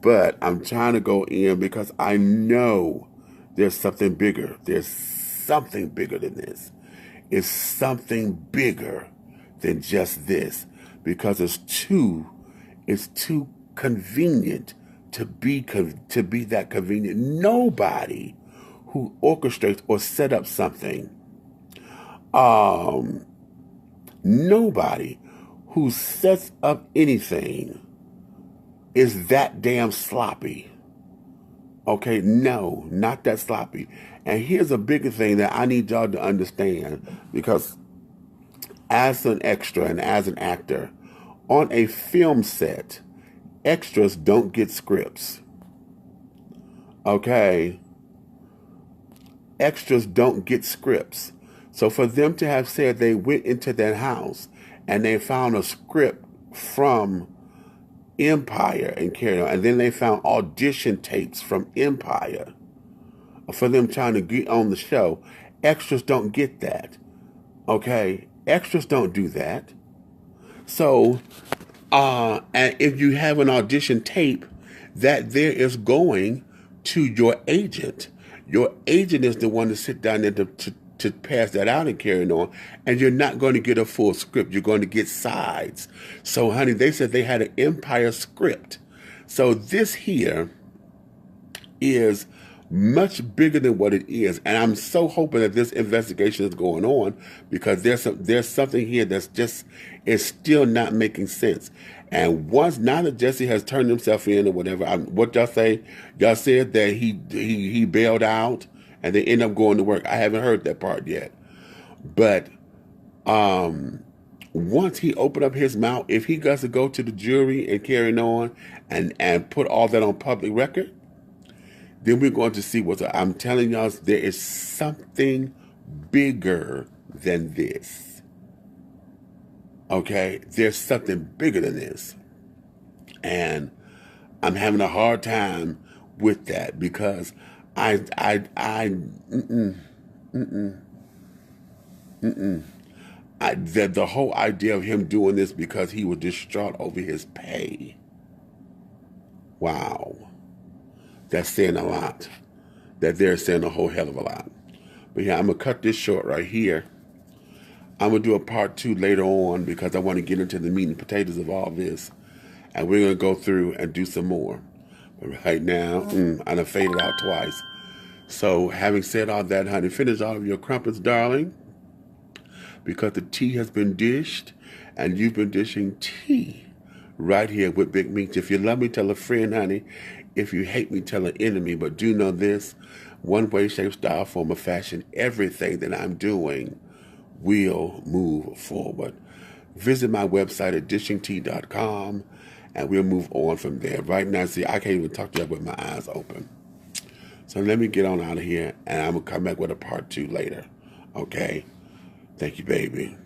Speaker 3: But I'm trying to go in because I know there's something bigger. There's something bigger than this. It's something bigger than just this, because it's too convenient to be that convenient. Nobody who orchestrates or set up something, um, nobody who sets up anything is that damn sloppy. Okay, no, not that sloppy. And here's a bigger thing that I need y'all to understand, because as an extra and as an actor on a film set, extras don't get scripts. Okay? Extras don't get scripts. So for them to have said they went into that house and they found a script from Empire and carried on, and then they found audition tapes from Empire for them trying to get on the show, extras don't get that. Okay? Extras don't do that. So, and if you have an audition tape, that there is going to your agent. Your agent is the one to sit down there to pass that out and carry on. And you're not going to get a full script. You're going to get sides. So, honey, they said they had an Empire script. So this here is much bigger than what it is, and I'm so hoping that this investigation is going on, because there's something here that's just is still not making sense. And once now that Jesse has turned himself in or whatever, what y'all say? Y'all said that he bailed out and they end up going to work. I haven't heard that part yet, but once he opened up his mouth, if he got to go to the jury and carry on and put all that on public record, then we're going to see what's up. I'm telling y'all, there is something bigger than this. Okay? There's something bigger than this. And I'm having a hard time with that, because the whole idea of him doing this because he was distraught over his pay. Wow. That's saying a lot. That they're saying a whole hell of a lot. But yeah, I'm going to cut this short right here. I'm going to do a part 2 later on, because I want to get into the meat and potatoes of all this. And we're going to go through and do some more. But right now, I done faded out twice. So having said all that, honey, finish all of your crumpets, darling, because the tea has been dished, and you've been dishing tea right here with Big Meech. If you love me, tell a friend, honey. If you hate me, tell an enemy. But do know this: one way, shape, style, form, or fashion, everything that I'm doing will move forward. Visit my website at dishingtea.com, and we'll move on from there. Right now, see, I can't even talk to you with my eyes open. So let me get on out of here, and I'm going to come back with a part 2 later. Okay? Thank you, baby.